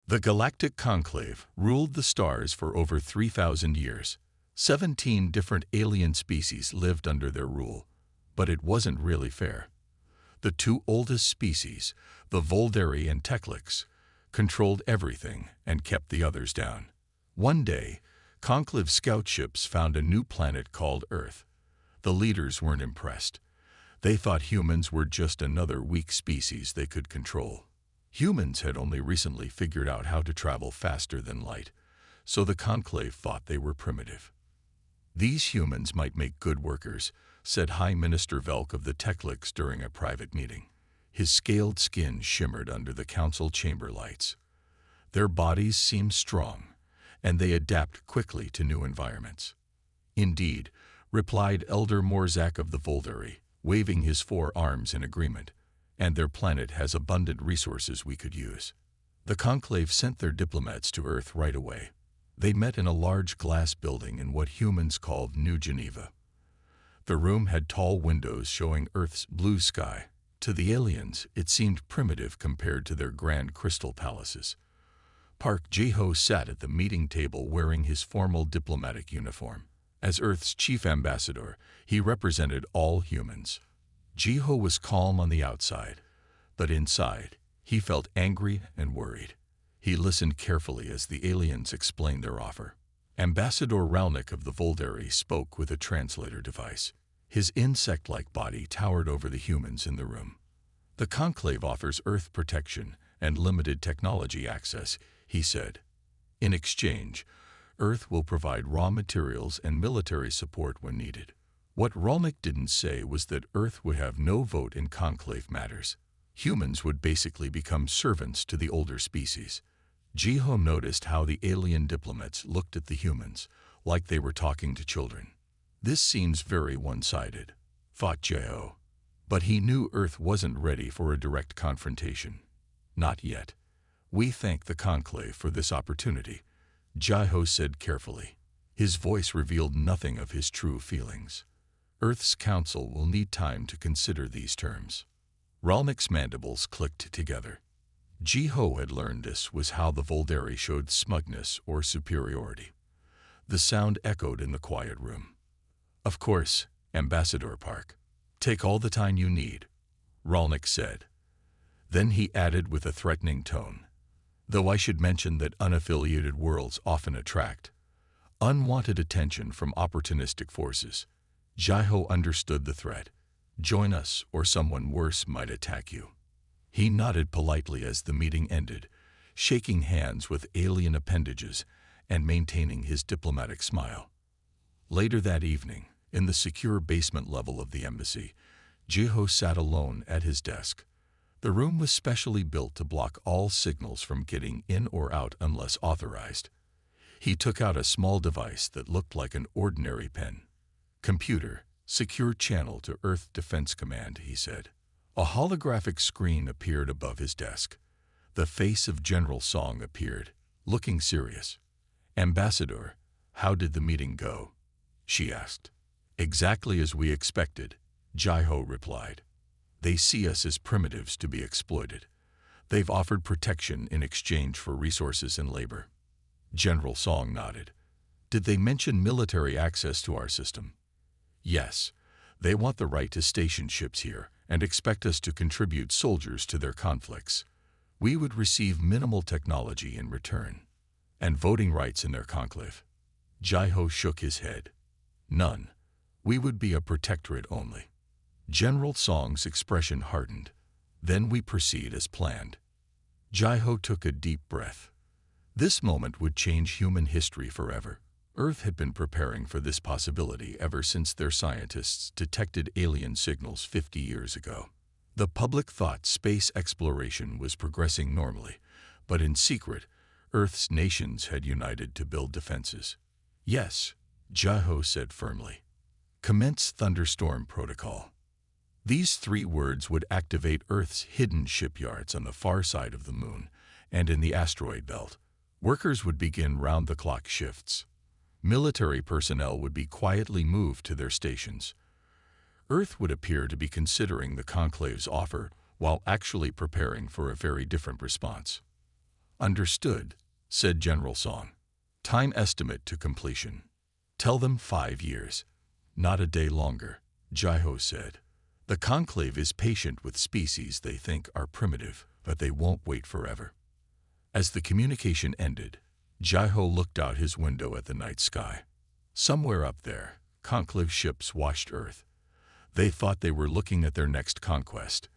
The Galactic Conclave ruled the stars for over 3,000 years. 17 different alien species lived under their rule, but it wasn't really fair. The two oldest species, the Volderi and Teclix, controlled everything and kept the others down. One day, Conclave scout ships found a new planet called Earth. The leaders weren't impressed. They thought humans were just another weak species they could control. Humans had only recently figured out how to travel faster than light, so the Conclave thought they were primitive. "These humans might make good workers," said High Minister Velk of the Teclix during a private meeting. His scaled skin shimmered under the council chamber lights. "Their bodies seem strong, and they adapt quickly to new environments." "Indeed," replied Elder Morzak of the Volderi, waving his 4 arms in agreement, "and their planet has abundant resources we could use." The Conclave sent their diplomats to Earth right away. They met in a large glass building in what humans called New Geneva. The room had tall windows showing Earth's blue sky. To the aliens, it seemed primitive compared to their grand crystal palaces. Park Ji-ho sat at the meeting table wearing his formal diplomatic uniform. As Earth's chief ambassador, he represented all humans. Ji-ho was calm on the outside, but inside, he felt angry and worried. He listened carefully as the aliens explained their offer. Ambassador Ralnik of the Volderi spoke with a translator device. His insect-like body towered over the humans in the room. "The Conclave offers Earth protection and limited technology access," he said. "In exchange, Earth will provide raw materials and military support when needed." What Ralnik didn't say was that Earth would have no vote in Conclave matters. Humans would basically become servants to the older species. Ji-ho noticed how the alien diplomats looked at the humans, like they were talking to children. "This seems very one-sided," thought Ji-ho. But he knew Earth wasn't ready for a direct confrontation. "Not yet. We thank the Conclave for this opportunity," Ji-ho said carefully. His voice revealed nothing of his true feelings. "Earth's council will need time to consider these terms." Ralnik's mandibles clicked together. Ji-ho had learned this was how the Volderi showed smugness or superiority. The sound echoed in the quiet room. "Of course, Ambassador Park. Take all the time you need," Ralnik said. Then he added with a threatening tone, "Though I should mention that unaffiliated worlds often attract unwanted attention from opportunistic forces." Ji-ho understood the threat. "Join us or someone worse might attack you." He nodded politely as the meeting ended, shaking hands with alien appendages and maintaining his diplomatic smile. Later that evening, in the secure basement level of the embassy, Ji-ho sat alone at his desk. The room was specially built to block all signals from getting in or out unless authorized. He took out a small device that looked like an ordinary pen. "Computer, secure channel to Earth Defense Command," he said. A holographic screen appeared above his desk. The face of General Song appeared, looking serious. "Ambassador, how did the meeting go?" she asked. "Exactly as we expected," Ji-ho replied. "They see us as primitives to be exploited. They've offered protection in exchange for resources and labor." General Song nodded. "Did they mention military access to our system?" "Yes. They want the right to station ships here and expect us to contribute soldiers to their conflicts. We would receive minimal technology in return." "And voting rights in their conclave?" Ji-ho shook his head. "None. We would be a protectorate only." General Song's expression hardened. "Then we proceed as planned." Ji-ho took a deep breath. This moment would change human history forever. Earth had been preparing for this possibility ever since their scientists detected alien signals 50 years ago. The public thought space exploration was progressing normally, but in secret, Earth's nations had united to build defenses. "Yes," Ji-ho said firmly. "Commence Thunderstorm Protocol." These 3 words would activate Earth's hidden shipyards on the far side of the moon and in the asteroid belt. Workers would begin round-the-clock shifts. Military personnel would be quietly moved to their stations. Earth would appear to be considering the Conclave's offer while actually preparing for a very different response. "Understood," said General Song. "Time estimate to completion. Tell them 5 years. Not a day longer," Jai-Ho said. "The Conclave is patient with species they think are primitive, but they won't wait forever." As the communication ended, Jai-Ho looked out his window at the night sky. Somewhere up there, Conclave ships watched Earth. They thought they were looking at their next conquest.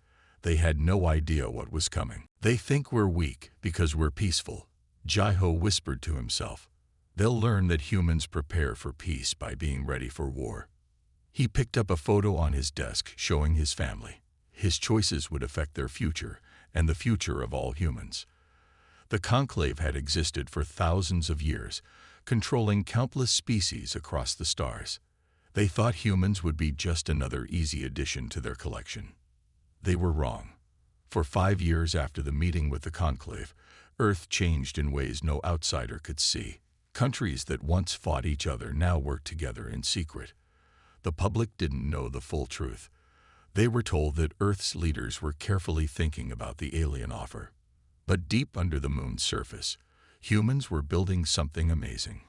They had no idea what was coming. "They think we're weak because we're peaceful," Jai-Ho whispered to himself. "They'll learn that humans prepare for peace by being ready for war." He picked up a photo on his desk showing his family. His choices would affect their future and the future of all humans. The Conclave had existed for thousands of years, controlling countless species across the stars. They thought humans would be just another easy addition to their collection. They were wrong. For 5 years after the meeting with the Conclave, Earth changed in ways no outsider could see. Countries that once fought each other now worked together in secret. The public didn't know the full truth. They were told that Earth's leaders were carefully thinking about the alien offer. But deep under the moon's surface, humans were building something amazing.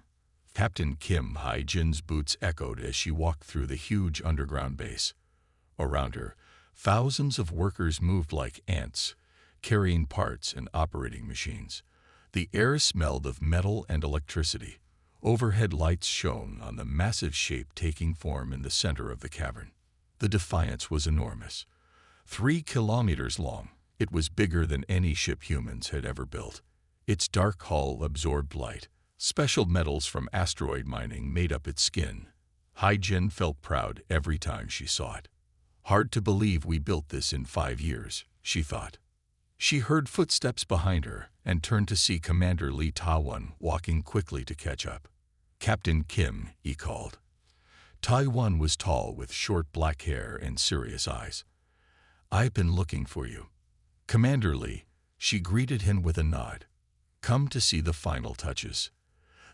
Captain Kim Hai-jin's boots echoed as she walked through the huge underground base. Around her, thousands of workers moved like ants, carrying parts and operating machines. The air smelled of metal and electricity. Overhead lights shone on the massive shape taking form in the center of the cavern. The Defiance was enormous. 3 kilometers long, it was bigger than any ship humans had ever built. Its dark hull absorbed light. Special metals from asteroid mining made up its skin. Hai-jin felt proud every time she saw it. "Hard to believe we built this in 5 years," she thought. She heard footsteps behind her and turned to see Commander Lee Ta-won walking quickly to catch up. "Captain Kim," he called. Ta-won was tall with short black hair and serious eyes. "I've been looking for you." "Commander Lee," she greeted him with a nod. "Come to see the final touches."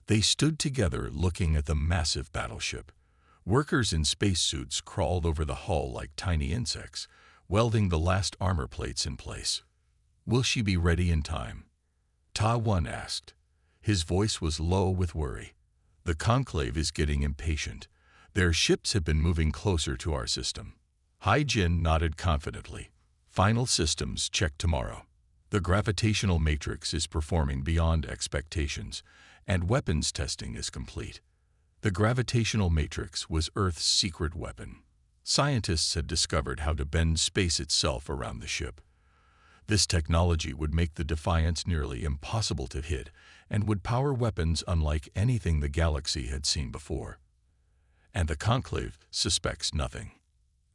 They stood together looking at the massive battleship. Workers in spacesuits crawled over the hull like tiny insects, welding the last armor plates in place. "Will she be ready in time?" Ta-won asked. His voice was low with worry. "The Conclave is getting impatient. Their ships have been moving closer to our system." Hai-jin nodded confidently. "Final systems checked tomorrow. The gravitational matrix is performing beyond expectations, and weapons testing is complete." The gravitational matrix was Earth's secret weapon. Scientists had discovered how to bend space itself around the ship. This technology would make the Defiance nearly impossible to hit and would power weapons unlike anything the galaxy had seen before. "And the Conclave suspects nothing?"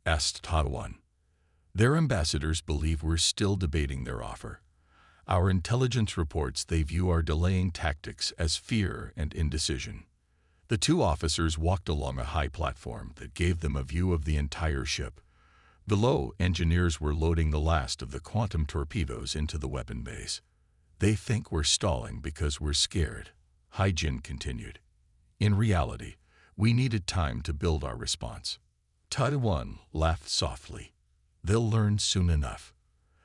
asked Ta-won. "Their ambassadors believe we're still debating their offer. Our intelligence reports they view our delaying tactics as fear and indecision." The 2 officers walked along a high platform that gave them a view of the entire ship. Below, engineers were loading the last of the quantum torpedoes into the weapon base. "They think we're stalling because we're scared," Hai-jin continued. "In reality, we needed time to build our response." Ta-won laughed softly. "They'll learn soon enough."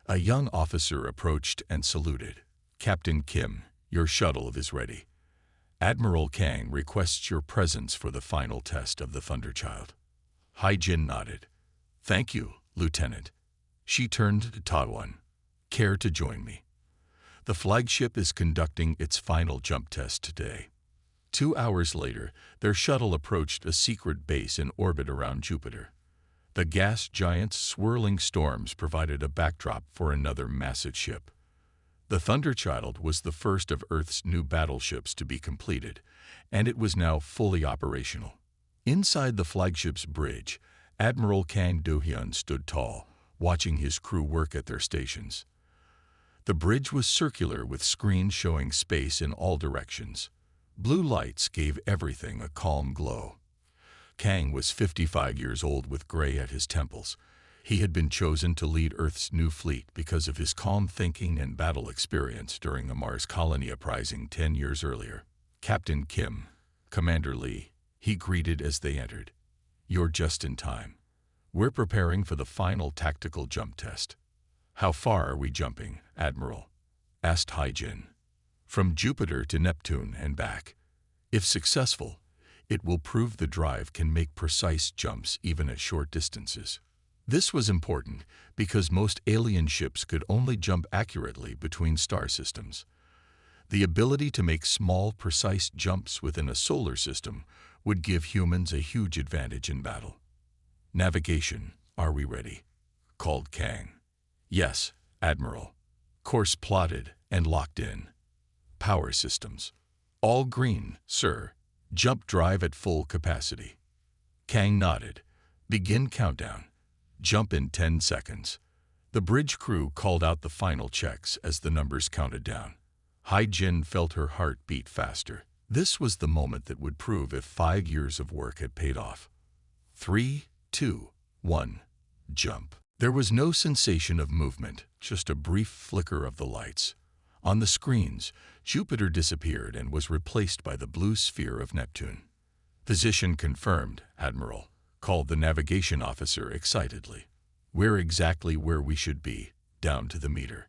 A young officer approached and saluted. "Captain Kim, your shuttle is ready. Admiral Kang requests your presence for the final test of the Thunderchild." Hai-jin nodded. "Thank you, Lieutenant." She turned to Ta-won. "Care to join me? The flagship is conducting its final jump test today." 2 hours later, their shuttle approached a secret base in orbit around Jupiter. The gas giant's swirling storms provided a backdrop for another massive ship. The Thunderchild was the first of Earth's new battleships to be completed, and it was now fully operational. Inside the flagship's bridge, Admiral Kang Do-hyun stood tall, watching his crew work at their stations. The bridge was circular with screens showing space in all directions. Blue lights gave everything a calm glow. Kang was 55 years old with gray at his temples. He had been chosen to lead Earth's new fleet because of his calm thinking and battle experience during the Mars colony uprising 10 years earlier. "Captain Kim, Commander Lee," he greeted as they entered. "You're just in time. We're preparing for the final tactical jump test." "How far are we jumping, Admiral?" asked Hai-jin. from Jupiter to Neptune and back. If successful, it will prove the drive can make precise jumps even at short distances. This was important because most alien ships could only jump accurately between star systems. The ability to make small, precise jumps within a solar system would give humans a huge advantage in battle. Navigation, are we ready? Called Kang. Yes, Admiral. Course plotted and locked in. Power systems. All green, sir. Jump drive at full capacity. Kang nodded. Begin countdown. Jump in 10 seconds. The bridge crew called out the final checks as the numbers counted down. Hai-Jin felt her heart beat faster. This was the moment that would prove if 5 years of work had paid off. 3, 2, 1, jump. There was no sensation of movement, just a brief flicker of the lights. On the screens, Jupiter disappeared and was replaced by the blue sphere of Neptune. Position confirmed, Admiral, called the navigation officer excitedly. We're exactly where we should be, down to the meter.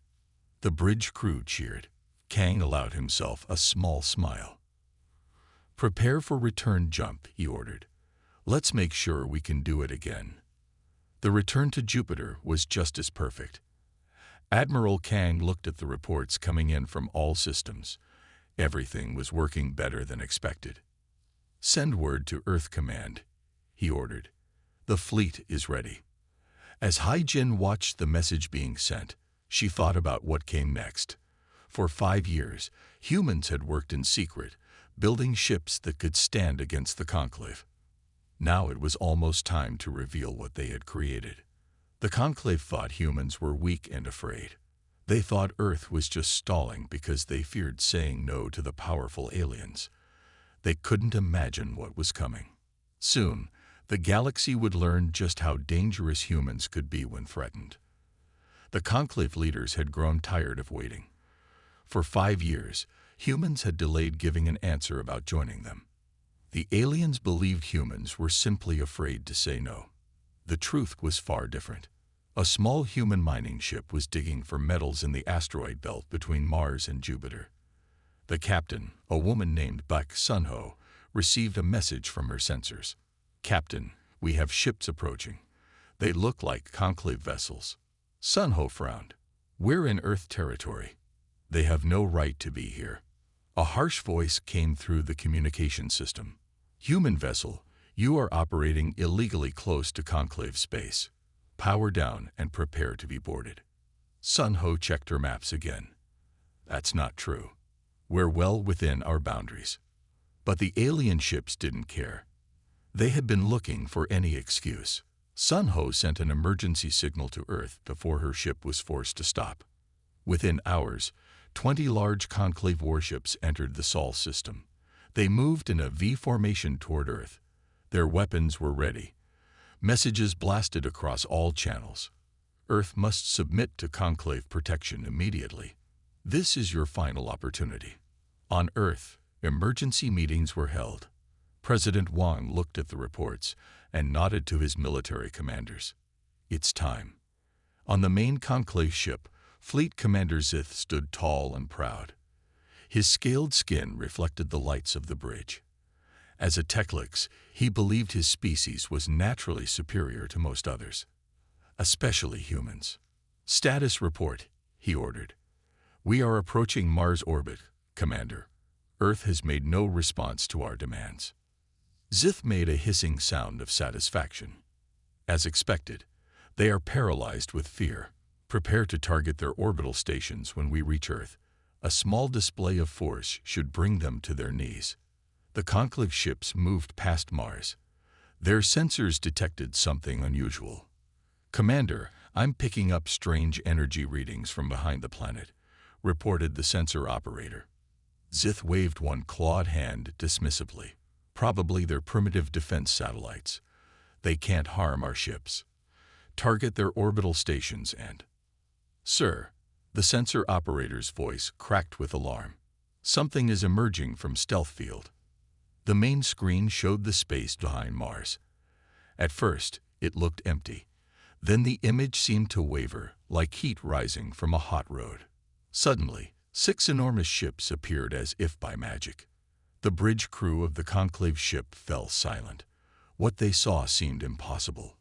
The bridge crew cheered. Kang allowed himself a small smile. Prepare for return jump, he ordered. Let's make sure we can do it again. The return to Jupiter was just as perfect. Admiral Kang looked at the reports coming in from all systems. Everything was working better than expected. Send word to Earth Command, he ordered. The fleet is ready. As Hai-Jin watched the message being sent, she thought about what came next. For 5 years, humans had worked in secret, building ships that could stand against the Conclave. Now it was almost time to reveal what they had created. The Conclave thought humans were weak and afraid. They thought Earth was just stalling because they feared saying no to the powerful aliens. They couldn't imagine what was coming. Soon, the galaxy would learn just how dangerous humans could be when threatened. The Conclave leaders had grown tired of waiting. For 5 years, humans had delayed giving an answer about joining them. The aliens believed humans were simply afraid to say no. The truth was far different. A small human mining ship was digging for metals in the asteroid belt between Mars and Jupiter. The captain, a woman named Bak Sunho, received a message from her sensors. Captain, we have ships approaching. They look like Conclave vessels. Sunho frowned. We're in Earth territory. They have no right to be here. A harsh voice came through the communication system. Human vessel, you are operating illegally close to Conclave space. Power down and prepare to be boarded. Sunho checked her maps again. That's not true. We're well within our boundaries. But the alien ships didn't care. They had been looking for any excuse. Sunho sent an emergency signal to Earth before her ship was forced to stop. Within hours, 20 large Conclave warships entered the Sol system. They moved in a V formation toward Earth. Their weapons were ready. Messages blasted across all channels. Earth must submit to Conclave protection immediately. This is your final opportunity. On Earth, emergency meetings were held. President Wang looked at the reports and nodded to his military commanders. It's time. On the main Conclave ship, Fleet Commander Zith stood tall and proud. His scaled skin reflected the lights of the bridge. As a Teclix, he believed his species was naturally superior to most others, especially humans. Status report, he ordered. We are approaching Mars orbit, Commander. Earth has made no response to our demands. Zith made a hissing sound of satisfaction. As expected, they are paralyzed with fear. Prepare to target their orbital stations when we reach Earth. A small display of force should bring them to their knees. The Conclave ships moved past Mars. Their sensors detected something unusual. Commander, I'm picking up strange energy readings from behind the planet, reported the sensor operator. Zith waved one clawed hand dismissively. Probably their primitive defense satellites. They can't harm our ships. Target their orbital stations and... Sir, the sensor operator's voice cracked with alarm. Something is emerging from stealth field. The main screen showed the space behind Mars. At first, it looked empty. Then the image seemed to waver, like heat rising from a hot road. Suddenly, 6 enormous ships appeared as if by magic. The bridge crew of the conclave ship fell silent. What they saw seemed impossible.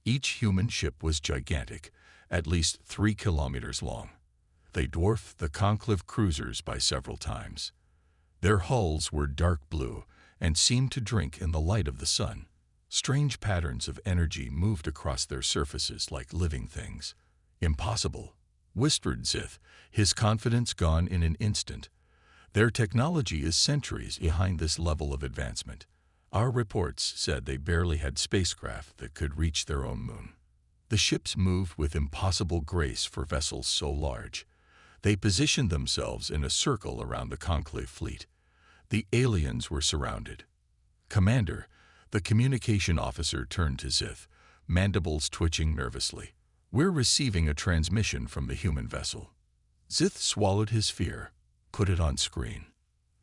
Each human ship was gigantic, at least 3 kilometers long. They dwarfed the conclave cruisers by several times. Their hulls were dark blue and seemed to drink in the light of the sun. Strange patterns of energy moved across their surfaces like living things. "Impossible," whispered Zith, his confidence gone in an instant. "Their technology is centuries behind this level of advancement. Our reports said they barely had spacecraft that could reach their own moon." The ships moved with impossible grace for vessels so large. They positioned themselves in a circle around the conclave fleet. The aliens were surrounded. "Commander," the communication officer turned to Zith, mandibles twitching nervously. "We're receiving a transmission from the human vessel." Zith swallowed his fear. "Put it on screen."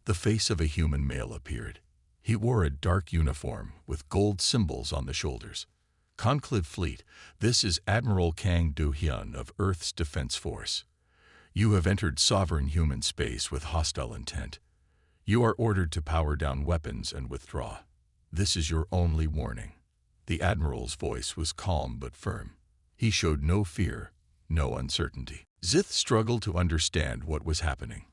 The face of a human male appeared. He wore a dark uniform with gold symbols on the shoulders. "Conclave Fleet, this is Admiral Kang Do-hyun of Earth's Defense Force. You have entered sovereign human space with hostile intent. You are ordered to power down weapons and withdraw. This is your only warning." The Admiral's voice was calm but firm. He showed no fear, no uncertainty. Zith struggled to understand what was happening.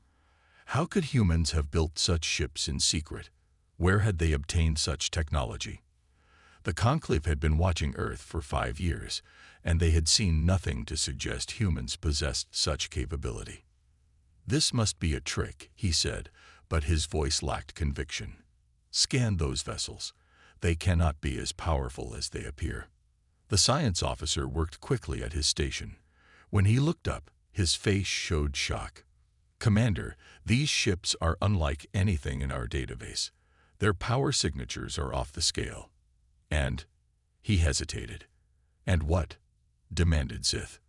How could humans have built such ships in secret? Where had they obtained such technology? The Conclave had been watching Earth for 5 years, and they had seen nothing to suggest humans possessed such capability. "This must be a trick," he said, but his voice lacked conviction. "Scan those vessels. They cannot be as powerful as they appear." The science officer worked quickly at his station. When he looked up, his face showed shock. "Commander, these ships are unlike anything in our database. Their power signatures are off the scale. And—" he hesitated. "And what?" demanded Zith.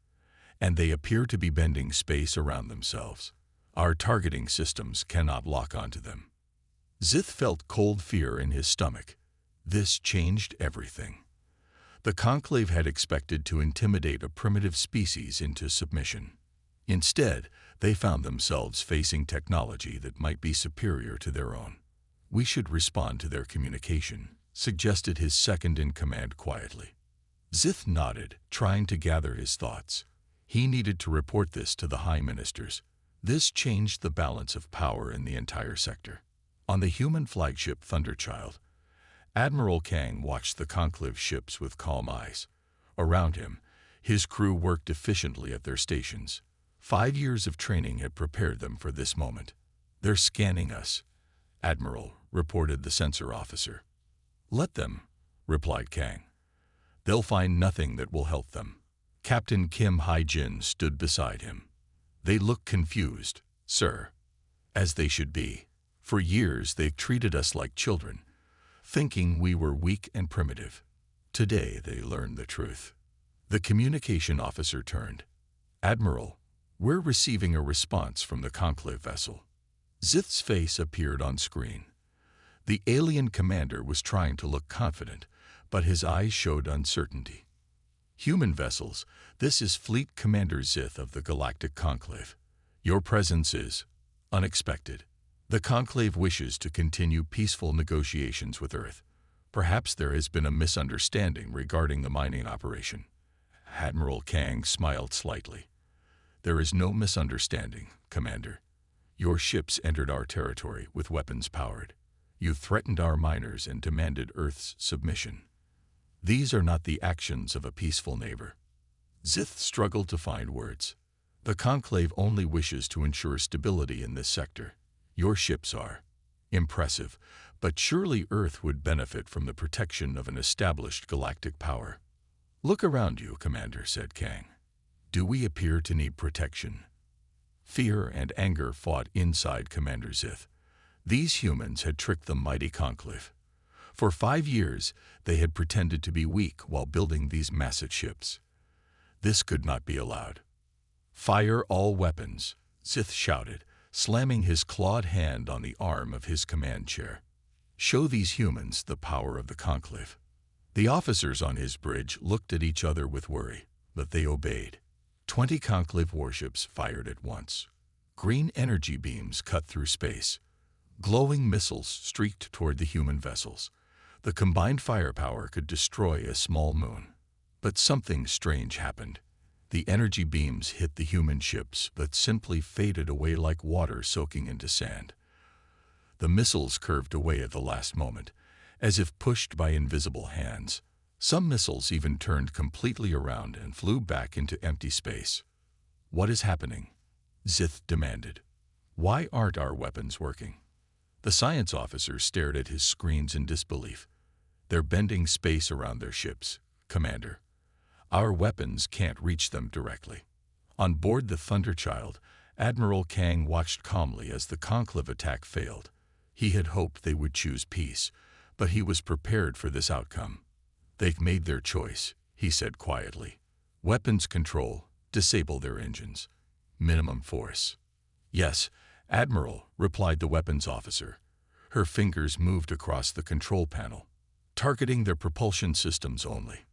"And they appear to be bending space around themselves. Our targeting systems cannot lock onto them." Zith felt cold fear in his stomach. This changed everything. The Conclave had expected to intimidate a primitive species into submission. Instead, they found themselves facing technology that might be superior to their own. "We should respond to their communication," suggested his second-in-command quietly. Zith nodded, trying to gather his thoughts. He needed to report this to the High Ministers. This changed the balance of power in the entire sector. On the human flagship Thunderchild, Admiral Kang watched the conclave ships with calm eyes. Around him, his crew worked efficiently at their stations. 5 years of training had prepared them for this moment. "They're scanning us, Admiral," reported the sensor officer. "Let them," replied Kang. "They'll find nothing that will help them." Captain Kim Hai-jin stood beside him. "They look confused, sir." "As they should be. For years they've treated us like children, thinking we were weak and primitive. Today they learned the truth." The communication officer turned. "Admiral, we're receiving a response from the conclave vessel." Zith's face appeared on screen. The alien commander was trying to look confident, but his eyes showed uncertainty. "Human vessels, this is Fleet Commander Zith of the Galactic Conclave. Your presence is unexpected. The Conclave wishes to continue peaceful negotiations with Earth. Perhaps there has been a misunderstanding regarding the mining operation." Admiral Kang smiled slightly. "There is no misunderstanding, Commander. Your ships entered our territory with weapons powered. You threatened our miners and demanded Earth's submission. These are not the actions of a peaceful neighbor." Zith struggled to find words. "The Conclave only wishes to ensure stability in this sector. Your ships are impressive, but surely Earth would benefit from the protection of an established galactic power." "Look around you, Commander," said Kang. "Do we appear to need protection?" Fear and anger fought inside Commander Zith. These humans had tricked the mighty Conclave. For 5 years, they had pretended to be weak while building these massive ships. This could not be allowed. "Fire all weapons," Zith shouted, slamming his clawed hand on the arm of his command chair. "Show these humans the power of the Conclave." The officers on his bridge looked at each other with worry, but they obeyed. 20 Conclave warships fired at once. Green energy beams cut through space. Glowing missiles streaked toward the human vessels. The combined firepower could destroy a small moon. But something strange happened. The energy beams hit the human ships but simply faded away like water soaking into sand. The missiles curved away at the last moment, as if pushed by invisible hands. Some missiles even turned completely around and flew back into empty space. "What is happening?" Zith demanded. "Why aren't our weapons working?" The science officer stared at his screens in disbelief. "They're bending space around their ships, Commander. Our weapons can't reach them directly." On board the Thunderchild, Admiral Kang watched calmly as the Conclave attack failed. He had hoped they would choose peace, but he was prepared for this outcome. "They've made their choice," he said quietly. "Weapons control, disable their engines. Minimum force." "Yes, Admiral," replied the weapons officer. Her fingers moved across the control panel, targeting their propulsion systems only.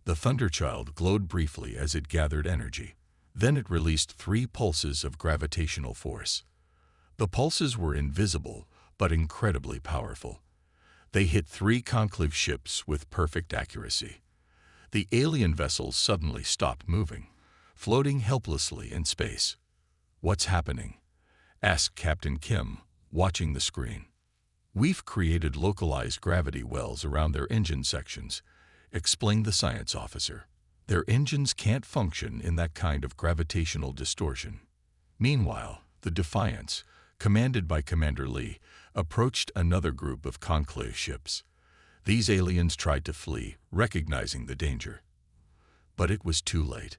The Thunderchild glowed briefly as it gathered energy. Then it released 3 pulses of gravitational force. The pulses were invisible, but incredibly powerful. They hit 3 Conclave ships with perfect accuracy. The alien vessels suddenly stopped moving, floating helplessly in space. "What's happening?" asked Captain Kim, watching the screen. "We've created localized gravity wells around their engine sections," explained the science officer. "Their engines can't function in that kind of gravitational distortion." Meanwhile, the Defiance, commanded by Commander Lee, approached another group of Conclave ships. These aliens tried to flee, recognizing the danger. But it was too late.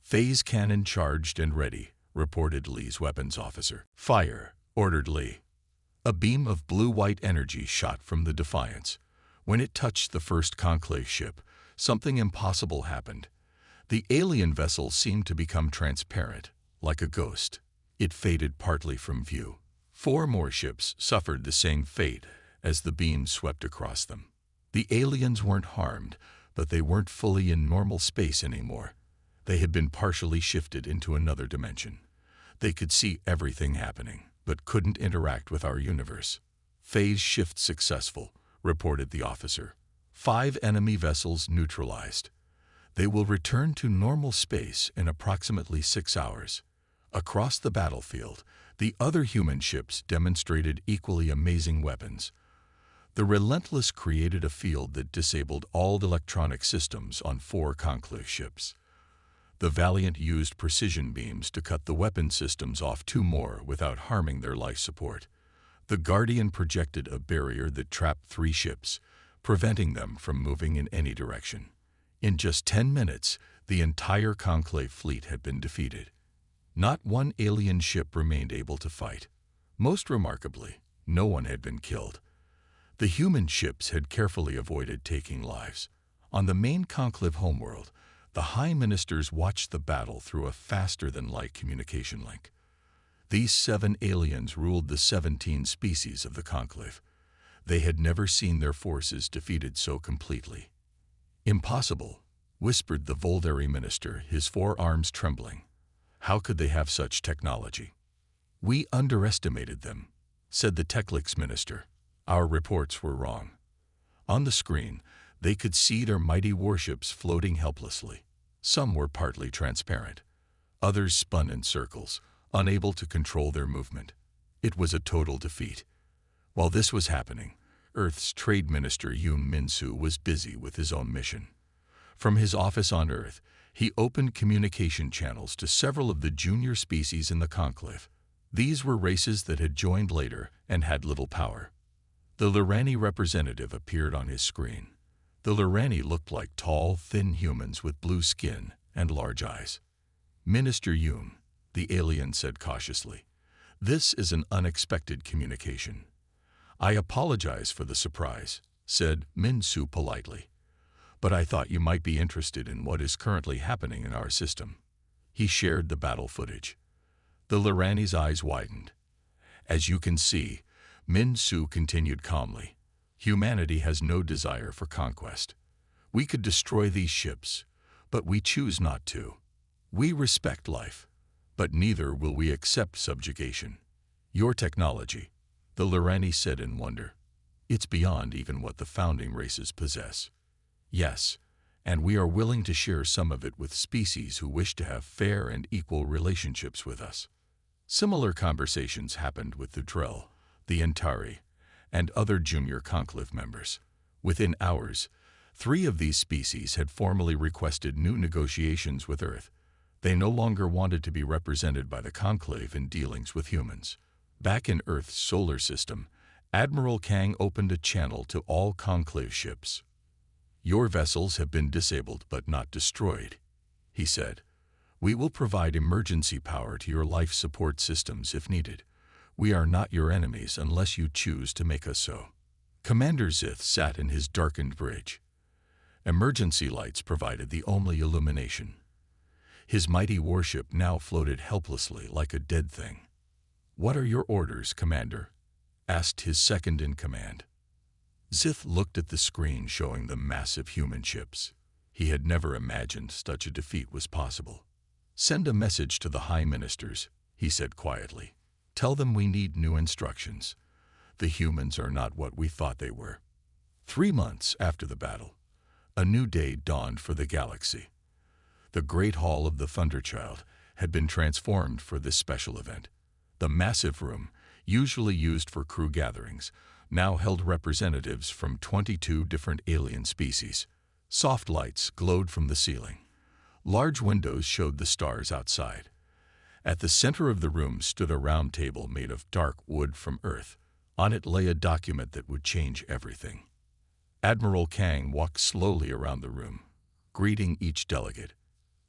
"Phase cannon charged and ready," reported Lee's weapons officer. "Fire," ordered Lee. A beam of blue-white energy shot from the Defiance. When it touched the first Conclave ship, something impossible happened. The alien vessel seemed to become transparent, like a ghost. It faded partly from view. 4 more ships suffered the same fate as the beams swept across them. The aliens weren't harmed, but they weren't fully in normal space anymore. They had been partially shifted into another dimension. They could see everything happening, but couldn't interact with our universe. "Phase shift successful," reported the officer. 5 enemy vessels neutralized. They will return to normal space in approximately 6 hours. Across the battlefield, the other human ships demonstrated equally amazing weapons. The Relentless created a field that disabled all electronic systems on 4 Conclave ships. The Valiant used precision beams to cut the weapon systems off 2 more without harming their life support. The Guardian projected a barrier that trapped 3 ships, preventing them from moving in any direction. In just 10 minutes, the entire Conclave fleet had been defeated. Not one alien ship remained able to fight. Most remarkably, no one had been killed. The human ships had carefully avoided taking lives. On the main Conclave homeworld, the High Ministers watched the battle through a faster-than-light communication link. These 7 aliens ruled the 17 species of the Conclave. They had never seen their forces defeated so completely. "Impossible," whispered the Voldari minister, his forearms trembling. "How could they have such technology?" "We underestimated them," said the Techlix minister. "Our reports were wrong." On the screen, they could see their mighty warships floating helplessly. Some were partly transparent. Others spun in circles, unable to control their movement. It was a total defeat. While this was happening, Earth's Trade Minister Yoon Min-soo was busy with his own mission. From his office on Earth, he opened communication channels to several of the junior species in the Conclave. These were races that had joined later and had little power. The Lurani representative appeared on his screen. The Lurani looked like tall, thin humans with blue skin and large eyes. "Minister Yoon," the alien said cautiously, "this is an unexpected communication." "I apologize for the surprise," said Min-soo politely, "but I thought you might be interested in what is currently happening in our system." He shared the battle footage. The Lurani's eyes widened. "As you can see," Min-soo continued calmly, "humanity has no desire for conquest. We could destroy these ships, but we choose not to. We respect life. But neither will we accept subjugation. Your technology, the Lorani said in wonder. It's beyond even what the founding races possess. Yes, and we are willing to share some of it with species who wish to have fair and equal relationships with us. Similar conversations happened with the Drell, the Antari, and other junior conclave members. Within hours, 3 of these species had formally requested new negotiations with Earth. They no longer wanted to be represented by the conclave in dealings with humans. Back in Earth's solar system, Admiral Kang opened a channel to all conclave ships. Your vessels have been disabled but not destroyed, he said. We will provide emergency power to your life support systems if needed. We are not your enemies unless you choose to make us so. Commander Zith sat in his darkened bridge. Emergency lights provided the only illumination. His mighty warship now floated helplessly like a dead thing. What are your orders, Commander? Asked his second-in-command. Zith looked at the screen showing the massive human ships. He had never imagined such a defeat was possible. Send a message to the High Ministers, he said quietly. Tell them we need new instructions. The humans are not what we thought they were. 3 months after the battle, a new day dawned for the galaxy. The Great Hall of the Thunderchild had been transformed for this special event. The massive room, usually used for crew gatherings, now held representatives from 22 different alien species. Soft lights glowed from the ceiling. Large windows showed the stars outside. At the center of the room stood a round table made of dark wood from Earth. On it lay a document that would change everything. Admiral Kang walked slowly around the room, greeting each delegate.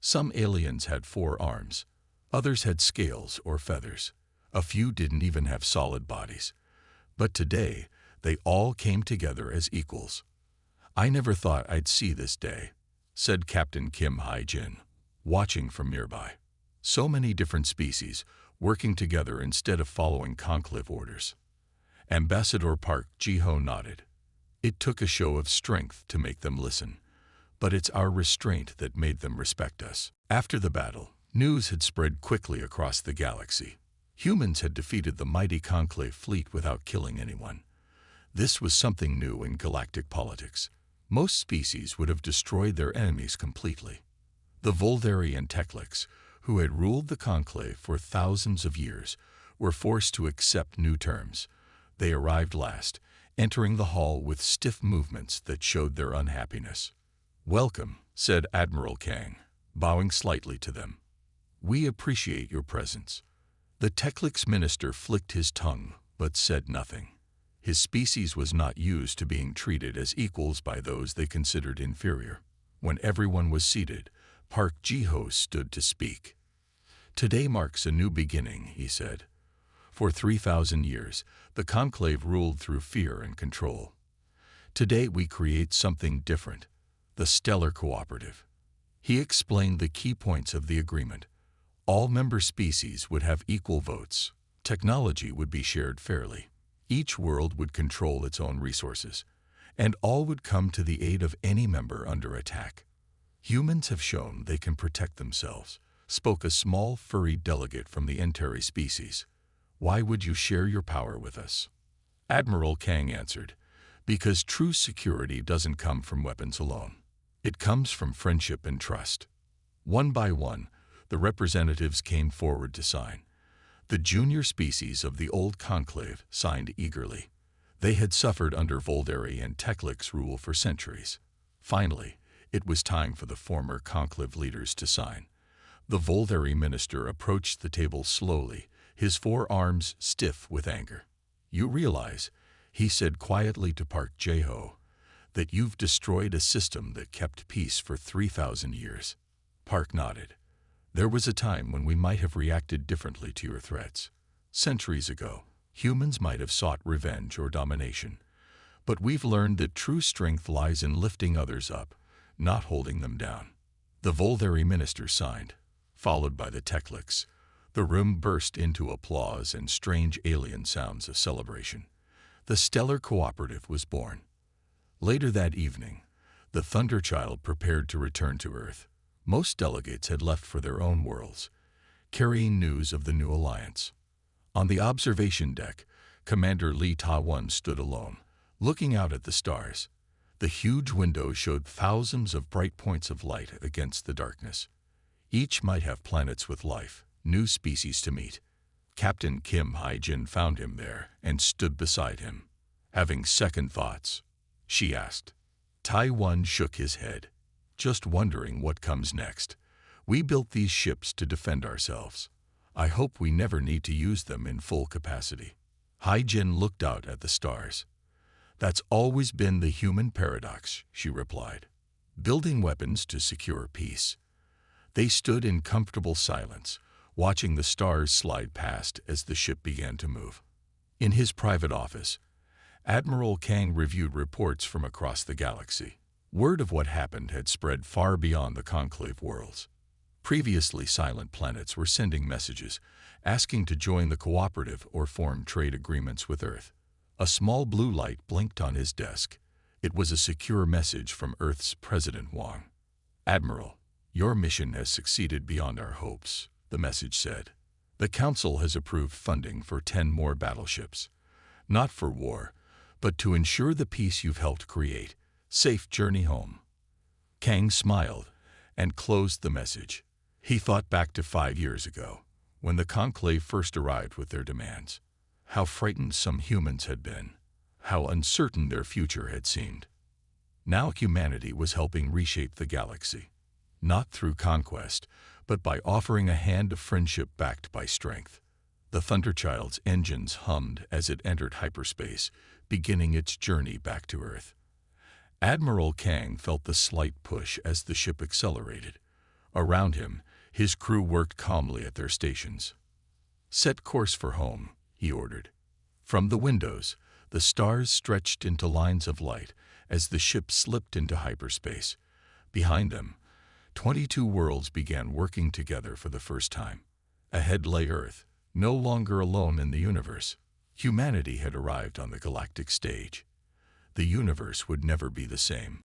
Some aliens had 4 arms. Others had scales or feathers. A few didn't even have solid bodies. But today, they all came together as equals. I never thought I'd see this day, said Captain Kim Hai-jin, watching from nearby. So many different species, working together instead of following conclave orders. Ambassador Park Ji-ho nodded. It took a show of strength to make them listen, but it's our restraint that made them respect us. After the battle, news had spread quickly across the galaxy. Humans had defeated the mighty conclave fleet without killing anyone. This was something new in galactic politics. Most species would have destroyed their enemies completely. The Volderi and Tekliks, who had ruled the conclave for thousands of years, were forced to accept new terms. They arrived last, entering the hall with stiff movements that showed their unhappiness. Welcome, said Admiral Kang, bowing slightly to them. We appreciate your presence. The Tekliks minister flicked his tongue, but said nothing. His species was not used to being treated as equals by those they considered inferior. When everyone was seated, Park Ji-ho stood to speak. Today marks a new beginning, he said. For 3,000 years, the conclave ruled through fear and control. Today we create something different, the Stellar Cooperative. He explained the key points of the agreement. All member species would have equal votes. Technology would be shared fairly. Each world would control its own resources, and all would come to the aid of any member under attack. Humans have shown they can protect themselves, spoke a small furry delegate from the Antari species. Why would you share your power with us? Admiral Kang answered, because true security doesn't come from weapons alone. It comes from friendship and trust. One by one, the representatives came forward to sign. The junior species of the old conclave signed eagerly. They had suffered under Volderi and Tekliks rule for centuries. Finally, it was time for the former conclave leaders to sign. The Volderi minister approached the table slowly, his 4 arms stiff with anger. You realize, he said quietly to Park Ji-ho, that you've destroyed a system that kept peace for 3,000 years. Park nodded. There was a time when we might have reacted differently to your threats. Centuries ago, humans might have sought revenge or domination. But we've learned that true strength lies in lifting others up, not holding them down. The Volderi minister signed, followed by the Tekliks. The room burst into applause and strange alien sounds of celebration. The Stellar Cooperative was born. Later that evening, the Thunderchild prepared to return to Earth. Most delegates had left for their own worlds. carrying news of the new alliance. On the observation deck, Commander Lee Ta-1 stood alone, looking out at the stars. The huge window showed thousands of bright points of light against the darkness. Each might have planets with life, new species to meet. Captain Kim Hai-jin found him there and stood beside him. Having second thoughts, she asked. Tai-1 shook his head, just wondering what comes next. We built these ships to defend ourselves. I hope we never need to use them in full capacity. Hai-jin looked out at the stars. That's always been the human paradox, she replied. Building weapons to secure peace. They stood in comfortable silence, watching the stars slide past as the ship began to move. In his private office, Admiral Kang reviewed reports from across the galaxy. Word of what happened had spread far beyond the conclave worlds. Previously silent planets were sending messages, asking to join the cooperative or form trade agreements with Earth. A small blue light blinked on his desk. It was a secure message from Earth's President Wang. Admiral, your mission has succeeded beyond our hopes, the message said. The Council has approved funding for 10 more battleships. Not for war, but to ensure the peace you've helped create. Safe journey home. Kang smiled and closed the message. He thought back to 5 years ago, when the Conclave first arrived with their demands. How frightened some humans had been. How uncertain their future had seemed. Now humanity was helping reshape the galaxy. Not through conquest, but by offering a hand of friendship backed by strength. The Thunderchild's engines hummed as it entered hyperspace, beginning its journey back to Earth. Admiral Kang felt the slight push as the ship accelerated. Around him, his crew worked calmly at their stations. Set course for home, he ordered. From the windows, the stars stretched into lines of light as the ship slipped into hyperspace. Behind them, 22 worlds began working together for the first time. Ahead lay Earth, no longer alone in the universe. Humanity had arrived on the galactic stage. The universe would never be the same.